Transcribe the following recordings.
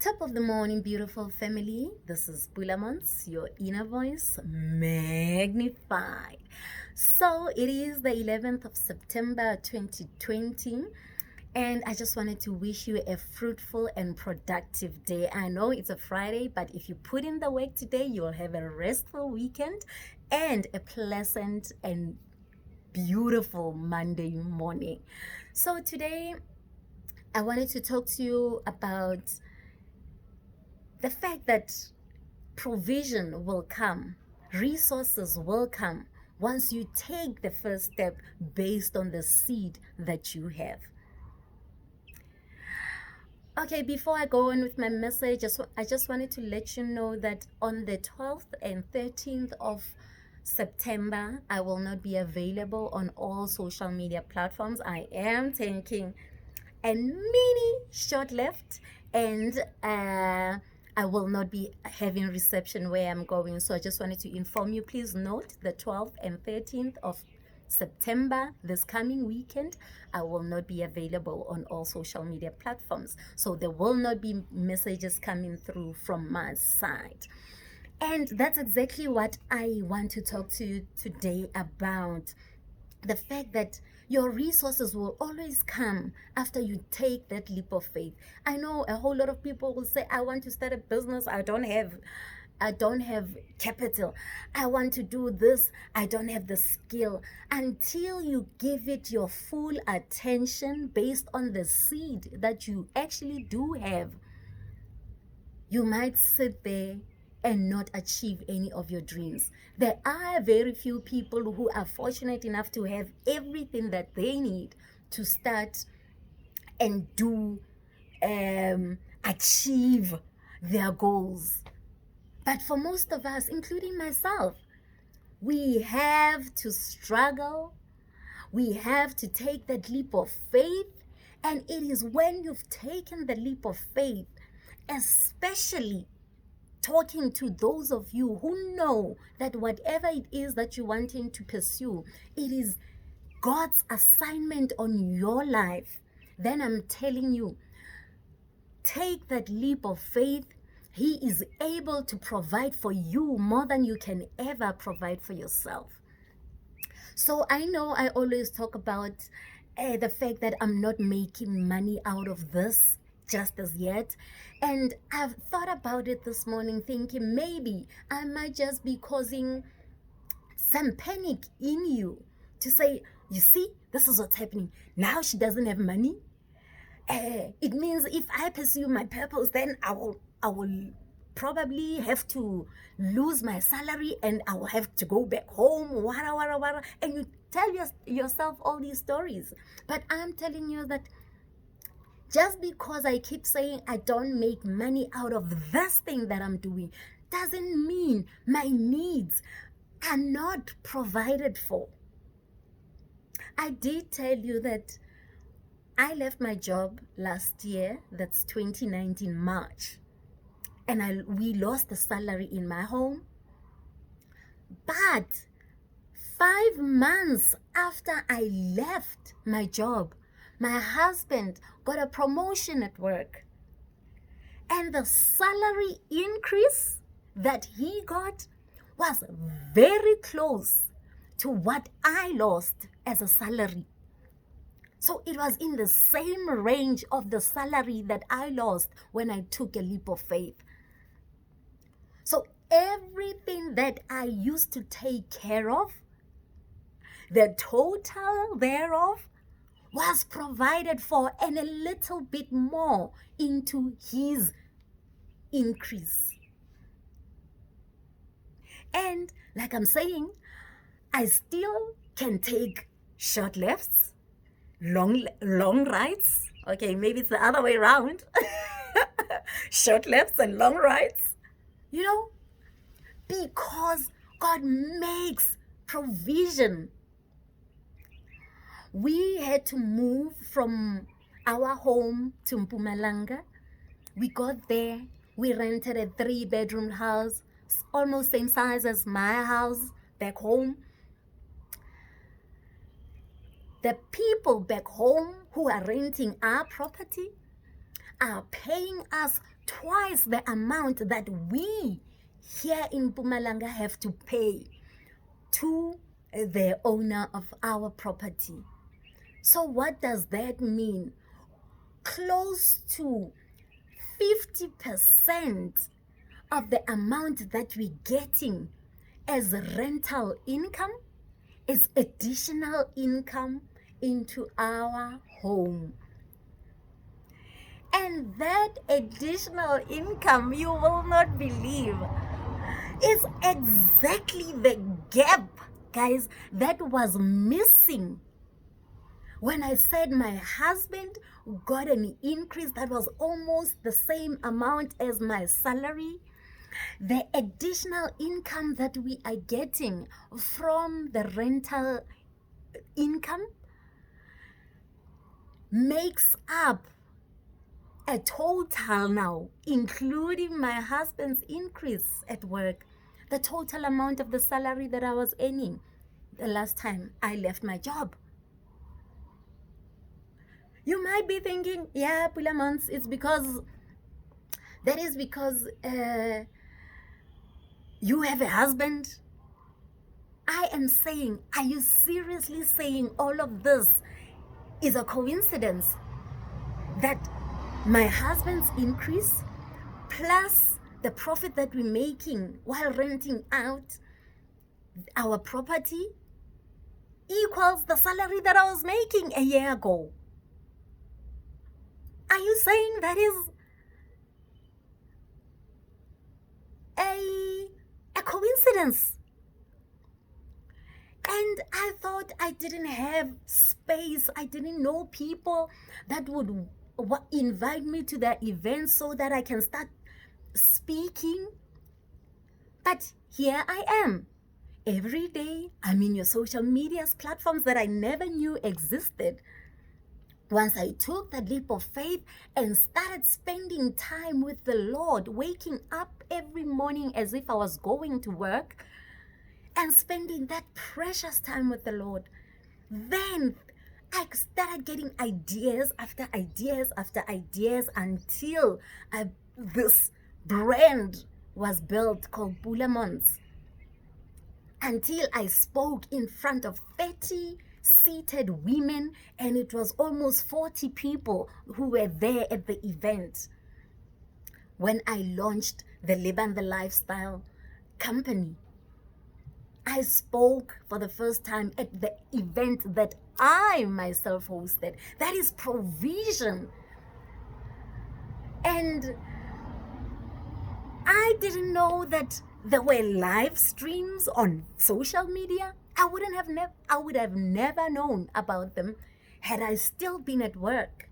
Top of the morning, beautiful family. This is Pulaa Montz, your inner voice magnified. So it is the 11th of September 2020, and I just wanted to wish you a fruitful and productive day. I know it's a Friday, but if you put in the work today, you'll have a restful weekend and a pleasant and beautiful Monday morning. So today, I wanted to talk to you about the fact that provision will come, resources will come once you take the first step based on the seed that you have. Okay, before I go on with my message, I just wanted to let you know that on the 12th and 13th of September, I will not be available on all social media platforms. I am taking a mini short left, and I will not be having reception where I'm going. So I just wanted to inform you. Please note the 12th and 13th of September, this coming weekend, I will not be available on all social media platforms. So there will not be messages coming through from my side. And that's exactly what I want to talk to you today about. The fact that your resources will always come after you take that leap of faith. I know a whole lot of people will say, I want to start a business, I don't have capital. I want to do this, I don't have the skill. Until you give it your full attention based on the seed that you actually do have, you might sit there and not achieve any of your dreams. There are very few people who are fortunate enough to have everything that they need to start and achieve their goals. But for most of us, including myself, we have to struggle. We have to take that leap of faith. And it is when you've taken the leap of faith, especially talking to those of you who know that whatever it is that you're wanting to pursue, it is God's assignment on your life, then I'm telling you, take that leap of faith. He is able to provide for you more than you can ever provide for yourself. So I know I always talk about the fact that I'm not making money out of this just as yet. And I've thought about it this morning thinking maybe I might just be causing some panic in you to say, you see, this is what's happening. Now she doesn't have money. It means if I pursue my purpose, then I will probably have to lose my salary and I will have to go back home, wara. And you tell yourself all these stories. But I'm telling you that just because I keep saying I don't make money out of this thing that I'm doing doesn't mean my needs are not provided for. I did tell you that I left my job last year, that's 2019 March, and we lost the salary in my home. But 5 months after I left my job, my husband got a promotion at work. And the salary increase that he got was very close to what I lost as a salary. So it was in the same range of the salary that I lost when I took a leap of faith. So everything that I used to take care of, the total thereof, was provided for and a little bit more into his increase. And like I'm saying, I still can take short lefts, long rights. Okay, maybe it's the other way around. Short lefts and long rights. You know, because God makes provision. We had to move from our home to Mpumalanga. We got there. We rented a 3-bedroom house, almost same size as my house back home. The people back home who are renting our property are paying us twice the amount that we here in Mpumalanga have to pay to the owner of our property. So what does that mean? Close to 50% of the amount that we're getting as rental income is additional income into our home. And that additional income, you will not believe, is exactly the gap, guys, that was missing when I said my husband got an increase that was almost the same amount as my salary. The additional income that we are getting from the rental income makes up a total now, including my husband's increase at work, the total amount of the salary that I was earning the last time I left my job. You might be thinking, yeah, Pulaa Montz, it's because you have a husband. I am saying, are you seriously saying all of this is a coincidence? That my husband's increase plus the profit that we're making while renting out our property equals the salary that I was making a year ago. Are you saying that is a coincidence? And I thought I didn't have space. I didn't know people that would invite me to their events so that I can start speaking. But here I am. Every day I'm in your social media platforms that I never knew existed. Once I took that leap of faith and started spending time with the Lord, waking up every morning as if I was going to work and spending that precious time with the Lord, then I started getting ideas after ideas after ideas until this brand was built called Pulaa Montz. Until I spoke in front of 30 seated women, and it was almost 40 people who were there at the event when I launched the Live and the Lifestyle company. I spoke for the first time at the event that I myself hosted. That is provision. And I didn't know that there were live streams on social media. I would have never known about them had I still been at work.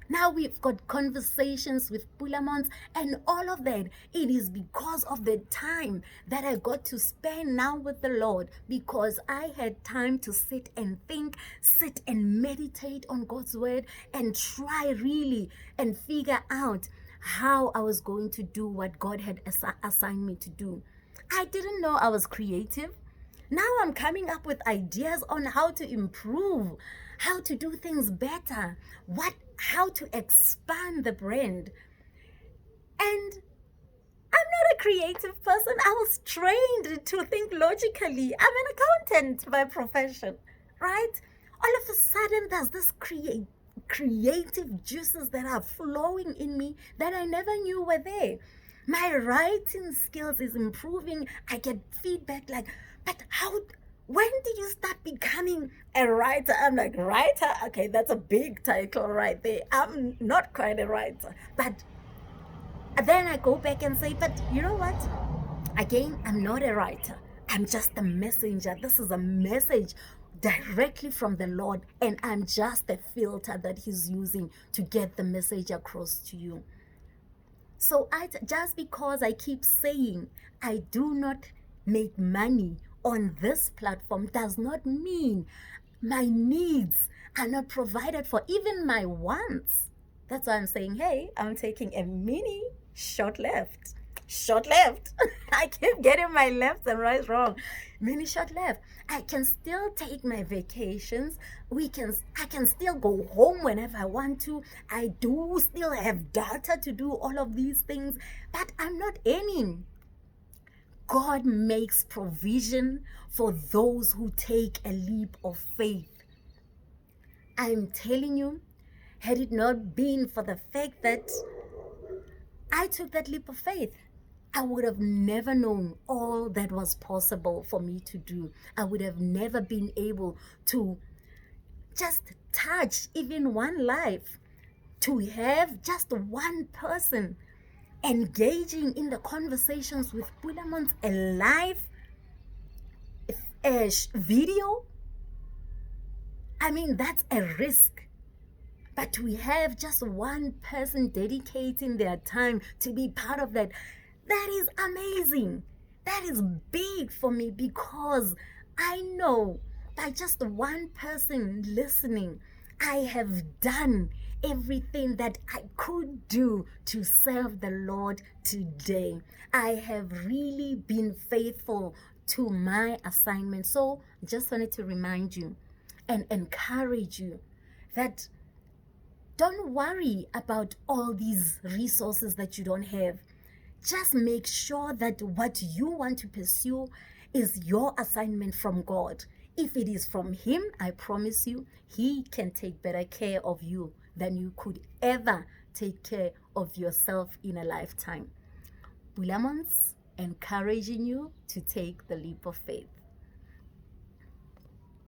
Now we've got conversations with Pulaa Montz and all of that. It is because of the time that I got to spend now with the Lord, because I had time to sit and think, sit and meditate on God's word and try really and figure out how I was going to do what God had assigned me to do. I didn't know I was creative. Now I'm coming up with ideas on how to improve, how to do things better, how to expand the brand. And I'm not a creative person. I was trained to think logically. I'm an accountant by profession, right? All of a sudden, there's this creative juices that are flowing in me that I never knew were there. My writing skills is improving. I get feedback like, but when did you start becoming a writer? I'm like, writer? Okay, that's a big title right there. I'm not quite a writer. But then I go back and say, but you know what? Again, I'm not a writer. I'm just a messenger. This is a message directly from the Lord, and I'm just a filter that He's using to get the message across to you. So just because I keep saying I do not make money on this platform does not mean my needs are not provided for, even my wants. That's why I'm saying, hey, I'm taking a mini short short left. I keep getting my left and right wrong. Many short left. I can still take my vacations. I can still go home whenever I want to. I do still have data to do all of these things, but I'm not earning. God makes provision for those who take a leap of faith. I'm telling you, had it not been for the fact that I took that leap of faith, I would have never known all that was possible for me to do. I would have never been able to just touch even one life, to have just one person engaging in the conversations with Pulaa Montz, a live video. I mean, that's a risk. But we have just one person dedicating their time to be part of that. That is amazing. That is big for me, because I know by just one person listening, I have done everything that I could do to serve the Lord today. I have really been faithful to my assignment. So just wanted to remind you and encourage you that don't worry about all these resources that you don't have. Just make sure that what you want to pursue is your assignment from God. If it is from Him, I promise you, He can take better care of you than you could ever take care of yourself in a lifetime. Pulaa Montz, encouraging you to take the leap of faith.